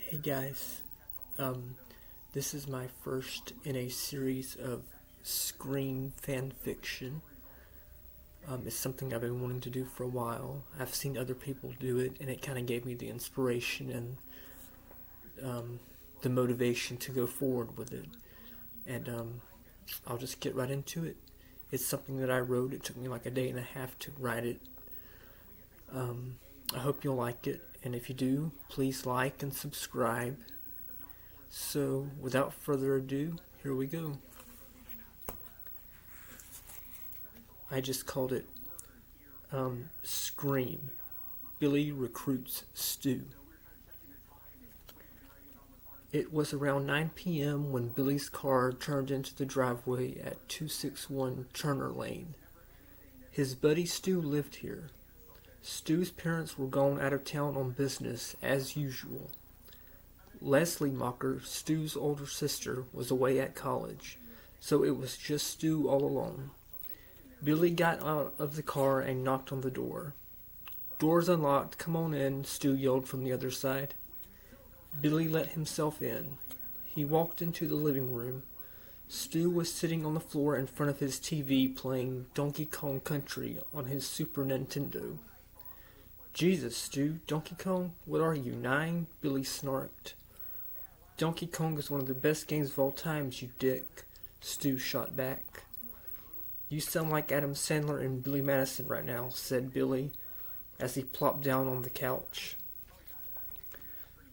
Hey guys, this is my first in a series of Scream fan fiction. It's something I've been wanting to do for a while. I've seen other people do it, and it kind of gave me the inspiration and the motivation to go forward with it. And I'll just get right into it. It's something that I wrote. It took me like a day and a half to write it. I hope you'll like it, and if you do, please like and subscribe. So, without further ado, here we go. I just called it Scream. Billy recruits Stu. It was around 9 p.m. when Billy's car turned into the driveway at 261 Turner Lane. His buddy Stu lived here. Stu's parents were gone out of town on business, as usual. Leslie Mocker, Stu's older sister, was away at college, so it was just Stu all alone. Billy got out of the car and knocked on the door. "Door's unlocked, come on in," Stu yelled from the other side. Billy let himself in. He walked into the living room. Stu was sitting on the floor in front of his TV playing Donkey Kong Country on his Super Nintendo. "Jesus, Stu, Donkey Kong? What are you, 9? Billy snarked. "Donkey Kong is one of the best games of all time, you dick," Stu shot back. "You sound like Adam Sandler and Billy Madison right now," said Billy, as he plopped down on the couch.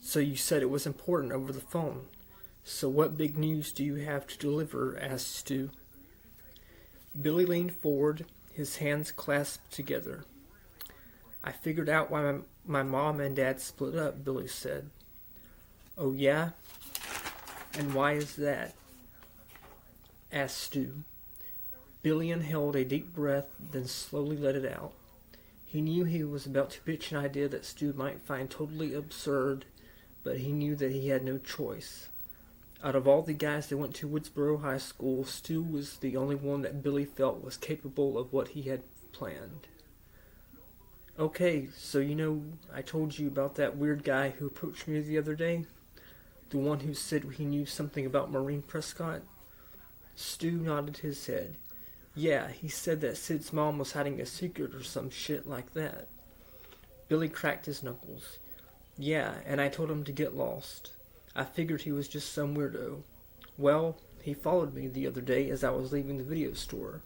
"So you said it was important over the phone. So what big news do you have to deliver?" asked Stu. Billy leaned forward, his hands clasped together. "I figured out why my mom and dad split up," Billy said. "Oh yeah? And why is that?" asked Stu. Billy inhaled a deep breath, then slowly let it out. He knew he was about to pitch an idea that Stu might find totally absurd, but he knew that he had no choice. Out of all the guys that went to Woodsboro High School, Stu was the only one that Billy felt was capable of what he had planned. "Okay, so I told you about that weird guy who approached me the other day? The one who said he knew something about Maureen Prescott?" Stu nodded his head. "Yeah, he said that Sid's mom was hiding a secret or some shit like that." Billy cracked his knuckles. "Yeah, and I told him to get lost. I figured he was just some weirdo. Well, he followed me the other day as I was leaving the video store.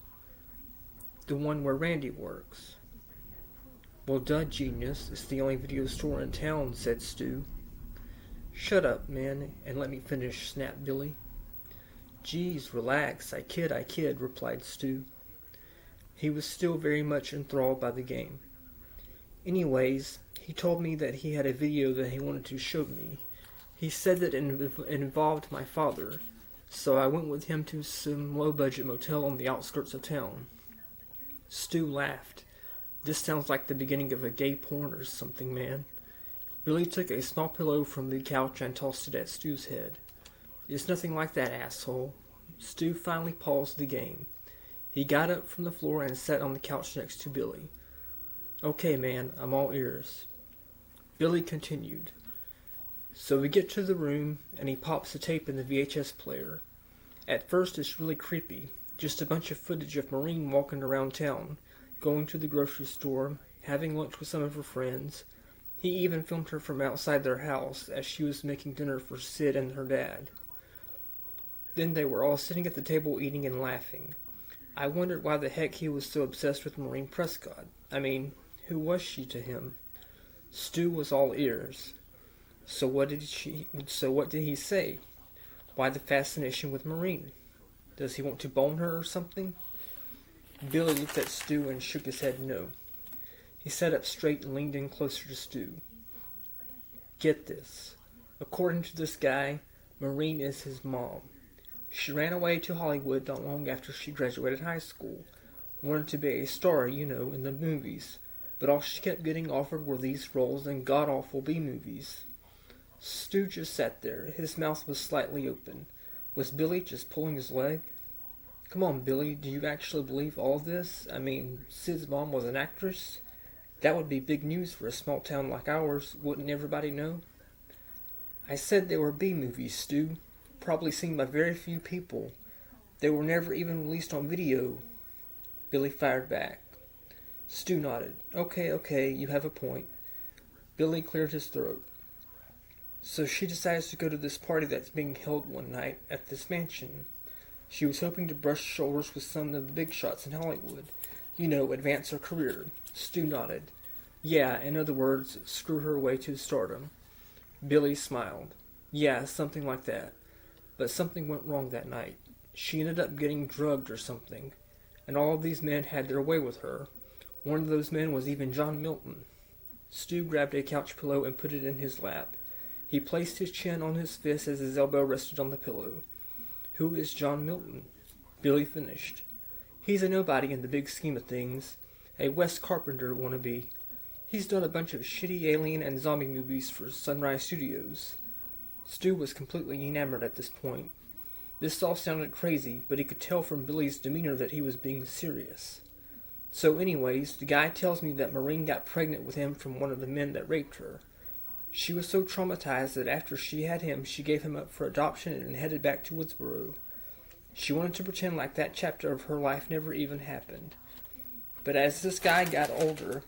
The one where Randy works." "Well, duh, genius. It's the only video store in town," said Stu. "Shut up, man, and let me finish," snapped Billy. "Geez, relax. I kid," replied Stu. He was still very much enthralled by the game. "Anyways, he told me that he had a video that he wanted to show me. He said that it involved my father, so I went with him to some low-budget motel on the outskirts of town." Stu laughed. "This sounds like the beginning of a gay porn or something, man." Billy took a small pillow from the couch and tossed it at Stu's head. "It's nothing like that, asshole." Stu finally paused the game. He got up from the floor and sat on the couch next to Billy. "Okay, man, I'm all ears." Billy continued. "So we get to the room, and he pops the tape in the VHS player. At first it's really creepy, just a bunch of footage of Maureen walking around town, going to the grocery store, having lunch with some of her friends. He even filmed her from outside their house as she was making dinner for Sid and her dad. Then they were all sitting at the table eating and laughing. I wondered why the heck he was so obsessed with Maureen Prescott. I mean, who was she to him?" Stu was all ears. So what did he say? Why the fascination with Maureen? Does he want to bone her or something?" Billy looked at Stu and shook his head no. He sat up straight and leaned in closer to Stu. "Get this. According to this guy, Maureen is his mom. She ran away to Hollywood not long after she graduated high school. Wanted to be a star, in the movies. But all she kept getting offered were these roles in god-awful B-movies." Stu just sat there. His mouth was slightly open. Was Billy just pulling his leg? "Come on, Billy, do you actually believe all this? I mean, Sid's mom was an actress? That would be big news for a small town like ours. Wouldn't everybody know?" I said they were B movies, Stu. Probably seen by very few people. They were never even released on video. Billy fired back. Stu nodded. Okay, you have a point. Billy cleared his throat. So she decides to go to this party that's being held one night at this mansion. She was hoping to brush shoulders with some of the big shots in Hollywood. You know, advance her career. Stu nodded. Yeah, in other words, screw her way to stardom. Billy smiled. Yeah, something like that. But something went wrong that night. She ended up getting drugged or something. And all of these men had their way with her. One of those men was even John Milton. Stu grabbed a couch pillow and put it in his lap. He placed his chin on his fist as his elbow rested on the pillow. Who is John Milton? Billy finished. He's a nobody in the big scheme of things. A Wes Carpenter wannabe. He's done a bunch of shitty alien and zombie movies for Sunrise Studios. Stu was completely enamored at this point. This all sounded crazy, but he could tell from Billy's demeanor that he was being serious. So anyways, the guy tells me that Maureen got pregnant with him from one of the men that raped her. She was so traumatized that after she had him, she gave him up for adoption and headed back to Woodsboro. She wanted to pretend like that chapter of her life never even happened. But as this guy got older,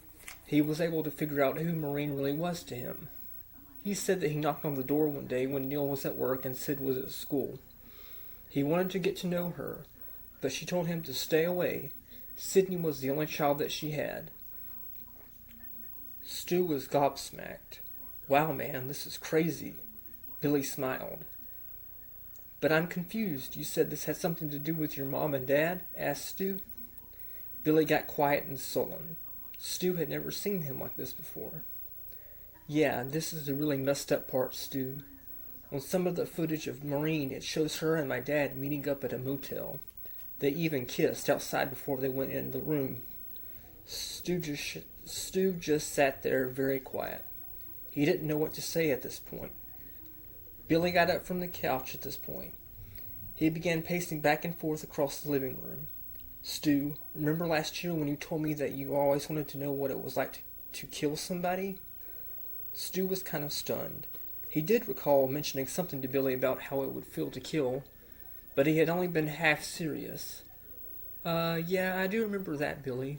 he was able to figure out who Maureen really was to him. He said that he knocked on the door one day when Neil was at work and Sid was at school. He wanted to get to know her, but she told him to stay away. Sydney was the only child that she had. Stu was gobsmacked. Wow, man, this is crazy. Billy smiled. But I'm confused. You said this had something to do with your mom and dad? Asked Stu. Billy got quiet and sullen. Stu had never seen him like this before. Yeah, this is the really messed up part, Stu. On some of the footage of Maureen, it shows her and my dad meeting up at a motel. They even kissed outside before they went in the room. Stu just sat there very quiet. He didn't know what to say at this point. Billy got up from the couch at this point. He began pacing back and forth across the living room. Stu, remember last year when you told me that you always wanted to know what it was like to kill somebody? Stu was kind of stunned. He did recall mentioning something to Billy about how it would feel to kill, but he had only been half serious. Yeah, I do remember that, Billy.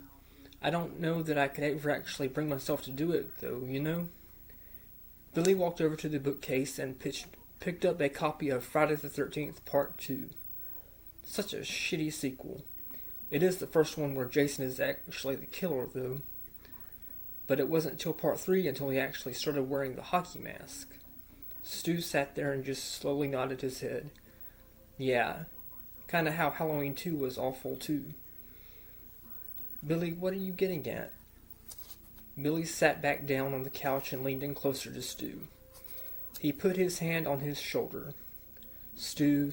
I don't know that I could ever actually bring myself to do it, though, you know? Billy walked over to the bookcase and picked up a copy of Friday the 13th Part 2. Such a shitty sequel. It is the first one where Jason is actually the killer, though. But it wasn't until Part 3 until he actually started wearing the hockey mask. Stu sat there and just slowly nodded his head. Yeah, kinda how Halloween 2 was awful, too. Billy, what are you getting at? Billy sat back down on the couch and leaned in closer to Stu. He put his hand on his shoulder. Stu,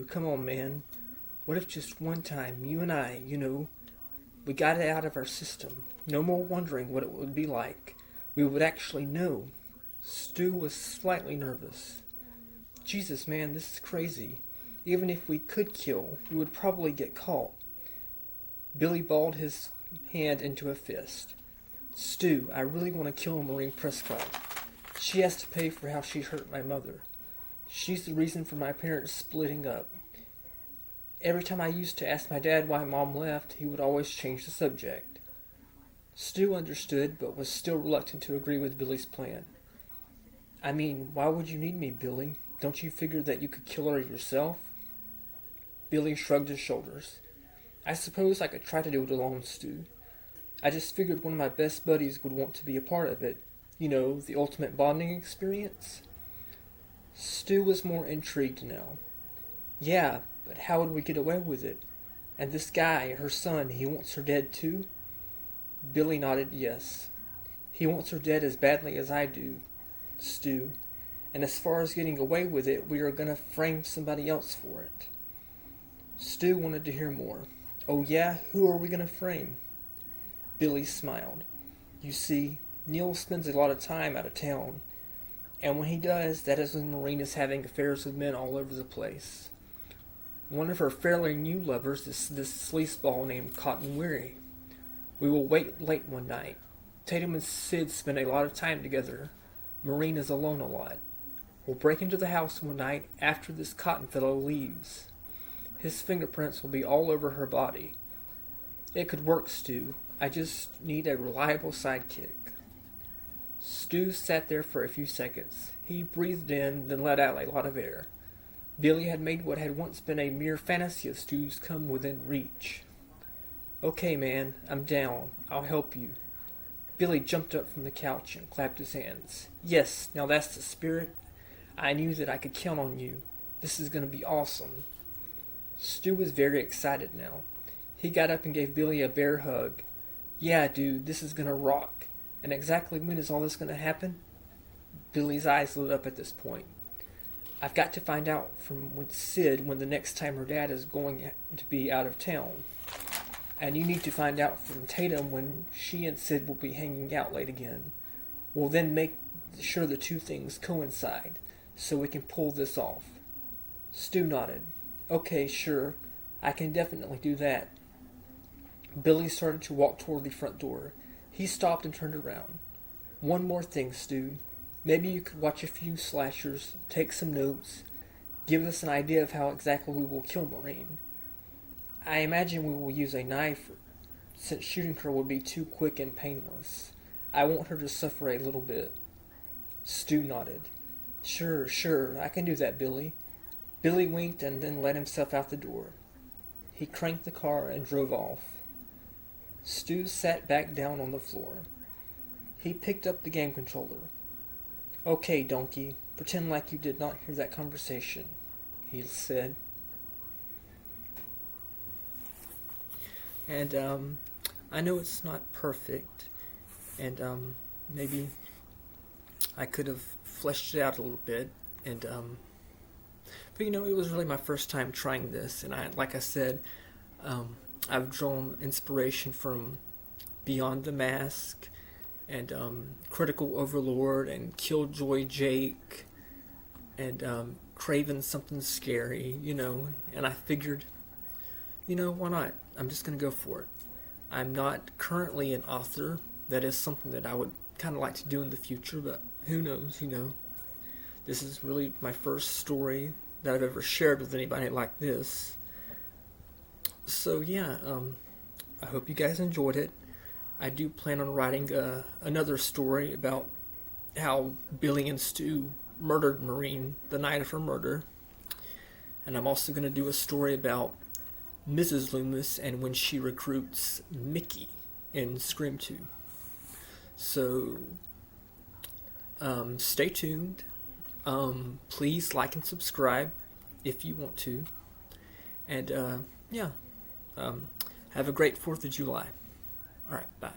come on, man. What if just one time, you and I, we got it out of our system? No more wondering what it would be like. We would actually know. Stu was slightly nervous. Jesus, man, this is crazy. Even if we could kill, we would probably get caught. Billy balled his hand into a fist. Stu, I really want to kill Maureen Prescott. She has to pay for how she hurt my mother. She's the reason for my parents splitting up. Every time I used to ask my dad why Mom left, he would always change the subject. Stu understood, but was still reluctant to agree with Billy's plan. I mean, why would you need me, Billy? Don't you figure that you could kill her yourself? Billy shrugged his shoulders. I suppose I could try to do it alone, Stu. I just figured one of my best buddies would want to be a part of it. The ultimate bonding experience. Stu was more intrigued now. Yeah, but how would we get away with it? And this guy, her son, he wants her dead too? Billy nodded yes. He wants her dead as badly as I do, Stu. And as far as getting away with it, we are going to frame somebody else for it. Stu wanted to hear more. Oh yeah? Who are we going to frame? Billy smiled. You see, Neil spends a lot of time out of town, and when he does, that is when Maureen is having affairs with men all over the place. One of her fairly new lovers is this sleazeball named Cotton Weary. We will wait late one night. Tatum and Sid spend a lot of time together. Maureen is alone a lot. We'll break into the house one night after this Cotton fellow leaves. His fingerprints will be all over her body. It could work, Stu. I just need a reliable sidekick." Stu sat there for a few seconds. He breathed in, then let out a lot of air. Billy had made what had once been a mere fantasy of Stu's come within reach. "Okay, man, I'm down. I'll help you." Billy jumped up from the couch and clapped his hands. "Yes, now that's the spirit. I knew that I could count on you. This is going to be awesome." Stu was very excited now. He got up and gave Billy a bear hug. "Yeah, dude, this is going to rock. And exactly when is all this going to happen?" Billy's eyes lit up at this point. "I've got to find out from Sid when the next time her dad is going to be out of town. And you need to find out from Tatum when she and Sid will be hanging out late again. We'll then make sure the two things coincide, so we can pull this off." Stu nodded. "Okay, sure. I can definitely do that." Billy started to walk toward the front door. He stopped and turned around. "One more thing, Stu. Maybe you could watch a few slashers, take some notes, give us an idea of how exactly we will kill Maureen. I imagine we will use a knife, since shooting her would be too quick and painless. I want her to suffer a little bit." Stu nodded. Sure, I can do that, Billy." Billy winked and then let himself out the door. He cranked the car and drove off. Stu sat back down on the floor. He picked up the game controller. "Okay, donkey, pretend like you did not hear that conversation," he said. And I know it's not perfect, and maybe I could have fleshed it out a little bit, and but it was really my first time trying this, and like I said, I've drawn inspiration from Beyond the Mask, and Critical Overlord, and Killjoy Jake, and Craven Something Scary, and I figured, why not? I'm just going to go for it. I'm not currently an author. That is something that I would kind of like to do in the future, but who knows, This is really my first story that I've ever shared with anybody like this. So yeah, I hope you guys enjoyed it. I do plan on writing another story about how Billy and Stu murdered Maureen the night of her murder. And I'm also going to do a story about Mrs. Loomis and when she recruits Mickey in Scream 2. So, stay tuned. Please like and subscribe if you want to. And, have a great 4th of July. Alright, bye.